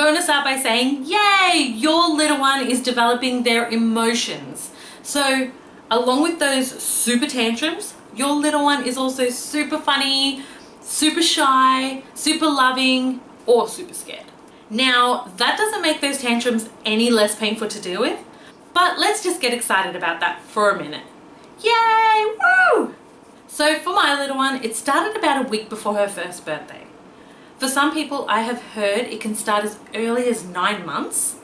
going to start by saying, yay, your little one is developing their emotions. So along with those super tantrums, your little one is also super funny, super shy, super loving, or super scared. Now, that doesn't make those tantrums any less painful to deal with, but let's just get excited about that for a minute. Yay! Woo! So for my little one, it started about a week before her first birthday. For some people, I have heard it can start as early as 9 months.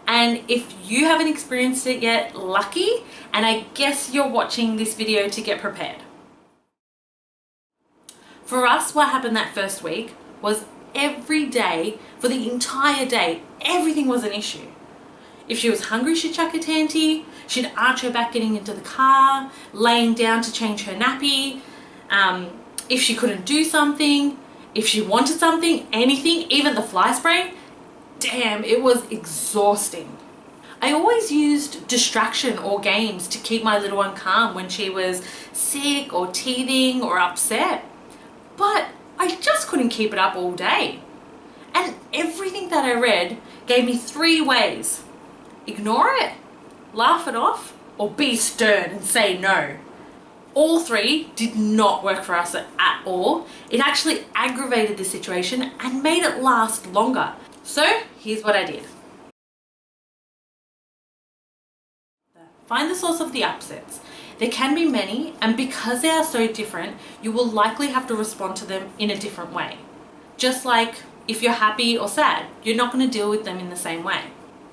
And if you haven't experienced it yet, lucky, and I guess you're watching this video to get prepared. For us, what happened that first week was every day, for the entire day, everything was an issue. If she was hungry, she'd chuck a tanty, she'd arch her back getting into the car, laying down to change her nappy, if she couldn't do something, if she wanted something, anything, even the fly spray, damn, it was exhausting. I always used distraction or games to keep my little one calm when she was sick or teething or upset. But I just couldn't keep it up all day. And everything that I read gave me 3 ways. Ignore it, laugh it off, or be stern and say no. All 3 did not work for us at all. It actually aggravated the situation and made it last longer. So here's what I did. Find the source of the upsets. There can be many, and because they are so different, you will likely have to respond to them in a different way. Just like if you're happy or sad, you're not going to deal with them in the same way.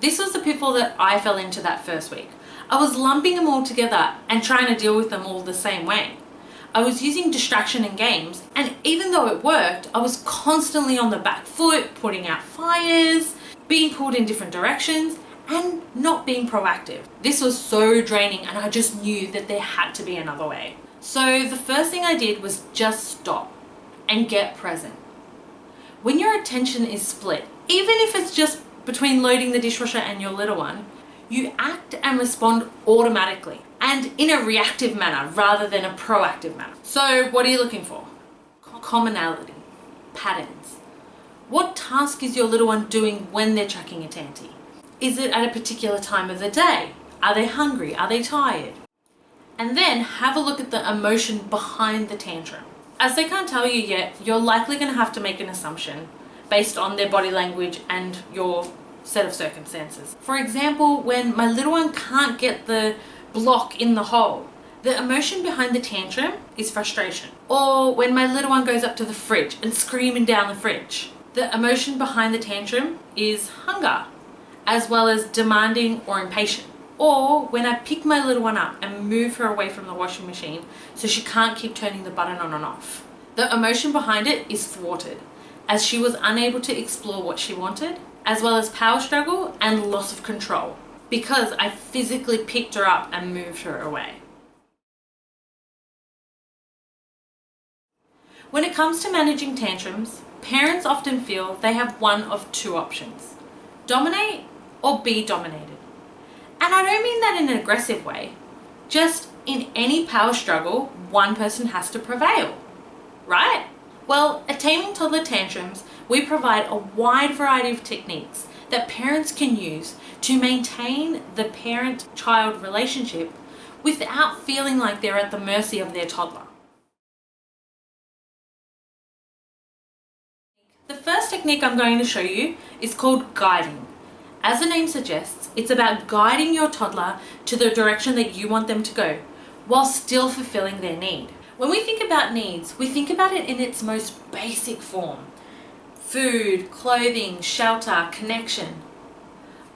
This was the pitfall that I fell into that first week. I was lumping them all together and trying to deal with them all the same way. I was using distraction and games, and even though it worked, I was constantly on the back foot, putting out fires, being pulled in different directions, and not being proactive. This was so draining, and I just knew that there had to be another way. So the first thing I did was just stop and get present. When your attention is split, even if it's just between loading the dishwasher and your little one, you act and respond automatically and in a reactive manner rather than a proactive manner. So what are you looking for? Commonality, patterns. What task is your little one doing when they're chucking a tanty? Is it at a particular time of the day? Are they hungry? Are they tired? And then have a look at the emotion behind the tantrum. As they can't tell you yet, you're likely going to have to make an assumption based on their body language and your set of circumstances. For example, when my little one can't get the block in the hole, the emotion behind the tantrum is frustration. Or when my little one goes up to the fridge and screaming down the fridge, the emotion behind the tantrum is hunger, as well as demanding or impatient. Or when I pick my little one up and move her away from the washing machine so she can't keep turning the button on and off. The emotion behind it is thwarted, as she was unable to explore what she wanted, as well as power struggle and loss of control, because I physically picked her up and moved her away. When it comes to managing tantrums, parents often feel they have one of 2 options: dominate or be dominated. And I don't mean that in an aggressive way, just in any power struggle, one person has to prevail, right? Well, at Taming Toddler Tantrums, we provide a wide variety of techniques that parents can use to maintain the parent-child relationship without feeling like they're at the mercy of their toddler. The first technique I'm going to show you is called guiding. As the name suggests, it's about guiding your toddler to the direction that you want them to go, while still fulfilling their need. When we think about needs, we think about it in its most basic form: food, clothing, shelter, connection.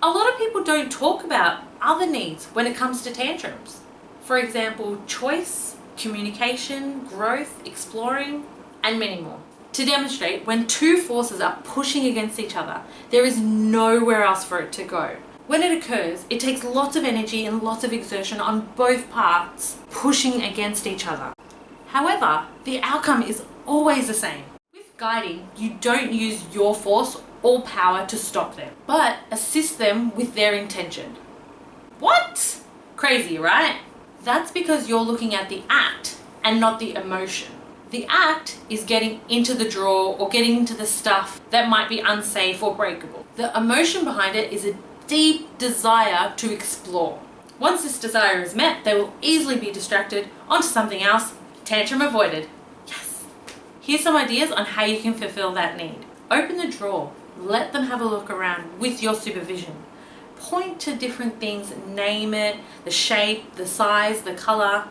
A lot of people don't talk about other needs when it comes to tantrums. For example, choice, communication, growth, exploring, and many more. To demonstrate, when 2 forces are pushing against each other, there is nowhere else for it to go. When it occurs, it takes lots of energy and lots of exertion on both parts pushing against each other. However, the outcome is always the same. With guiding, you don't use your force or power to stop them, but assist them with their intention. What? Crazy, right? That's because you're looking at the act and not the emotion. The act is getting into the drawer or getting into the stuff that might be unsafe or breakable. The emotion behind it is a deep desire to explore. Once this desire is met, they will easily be distracted onto something else. Tantrum avoided. Yes! Here's some ideas on how you can fulfill that need. Open the drawer. Let them have a look around with your supervision. Point to different things, name it, the shape, the size, the color.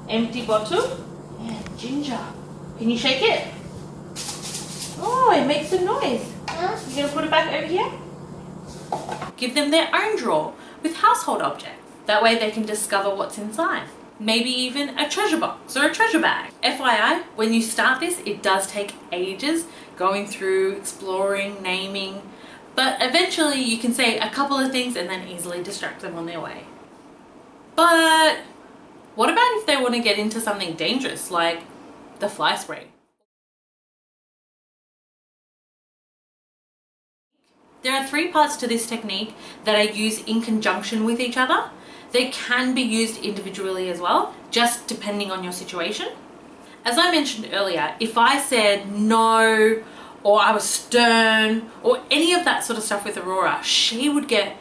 Empty bottle. Yeah, ginger. Can you shake it? Oh, it makes a noise. You gonna put it back over here? Give them their own drawer with household objects. That way they can discover what's inside. Maybe even a treasure box or a treasure bag. FYI, when you start this, it does take ages going through, exploring, naming, but eventually you can say a couple of things and then easily distract them on their way. But what about if they want to get into something dangerous like the fly spray? There are 3 parts to this technique that are used in conjunction with each other. They can be used individually as well, just depending on your situation. As I mentioned earlier, if I said no, or I was stern, or any of that sort of stuff with Aurora, she would get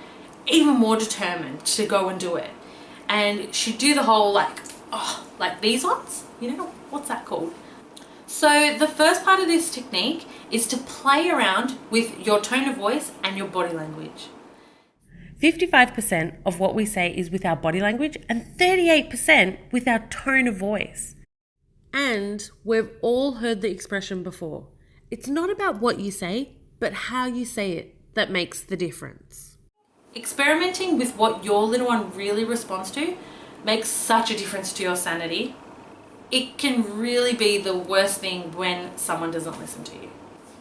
even more determined to go and do it. And she'd do the whole like these ones, you know, what's that called? So the first part of this technique is to play around with your tone of voice and your body language. 55% of what we say is with our body language and 38% with our tone of voice. And we've all heard the expression before. It's not about what you say, but how you say it that makes the difference. Experimenting with what your little one really responds to makes such a difference to your sanity. It can really be the worst thing when someone doesn't listen to you.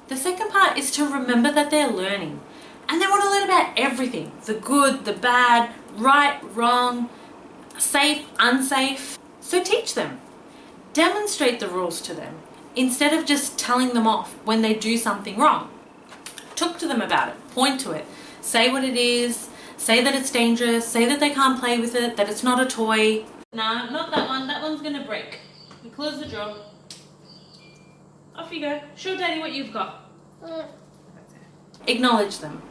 The second part is to remember that they're learning and they want to learn about everything. The good, the bad, right, wrong, safe, unsafe. So teach them. Demonstrate the rules to them instead of just telling them off when they do something wrong. Talk to them about it. Point to it. Say what it is. Say that it's dangerous. Say that they can't play with it, that it's not a toy. No, not that one. That one's going to break. You close the drawer. Off you go. Show Daddy what you've got. Acknowledge them.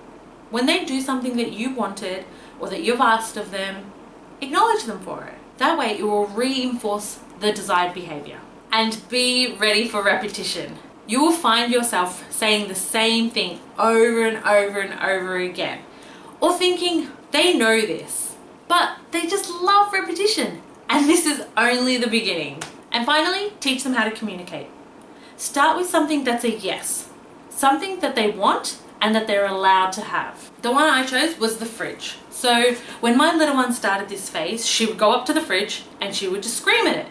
When they do something that you wanted or that you've asked of them, acknowledge them for it. That way it will reinforce the desired behavior. And be ready for repetition. You will find yourself saying the same thing over and over and over again. Or thinking they know this, but they just love repetition. And this is only the beginning. And finally, teach them how to communicate. Start with something that's a yes. Something that they want and that they're allowed to have. The one I chose was the fridge. So when my little one started this phase, she would go up to the fridge and she would just scream at it.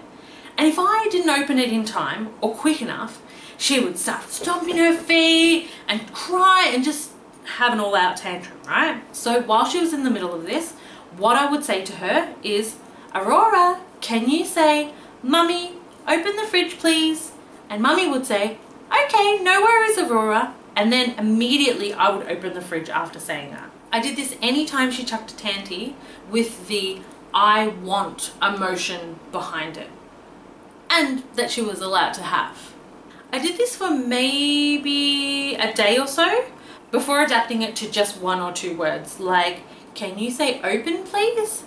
And if I didn't open it in time or quick enough, she would start stomping her feet and cry and just have an all-out tantrum, right? So while she was in the middle of this, what I would say to her is, Aurora, can you say, Mummy, open the fridge please? And Mummy would say, okay, no worries, Aurora. And then immediately I would open the fridge after saying that. I did this anytime she chucked a tanty with the I want emotion behind it. And that she was allowed to have. I did this for maybe a day or so before adapting it to just 1 or 2 words, like, can you say open please?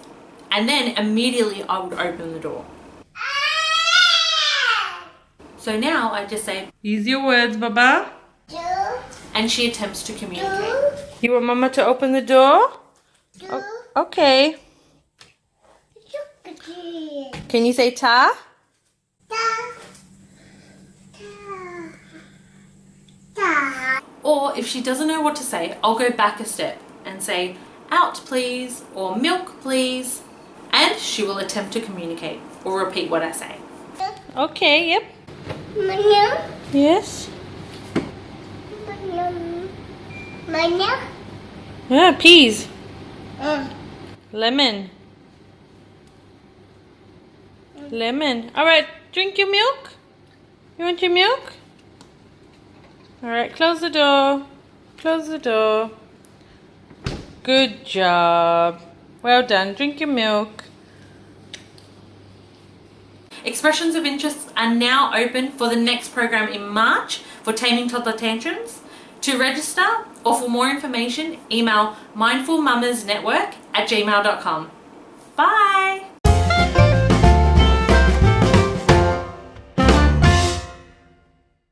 And then immediately I would open the door. So now I just say, use your words, Baba. And she attempts to communicate. You want Mama to open the door? Oh, okay. Can you say ta? Or if she doesn't know what to say, I'll go back a step and say, out please, or milk please. And she will attempt to communicate or repeat what I say. Okay, yep. Yes? Yeah, peas. Lemon. Lemon. Alright, drink your milk. You want your milk? Alright, close the door. Close the door. Good job. Well done. Drink your milk. Expressions of interest are now open for the next program in March for Taming Toddler Tantrums. To register or for more information, email mindfulmummasnetwork@gmail.com. Bye!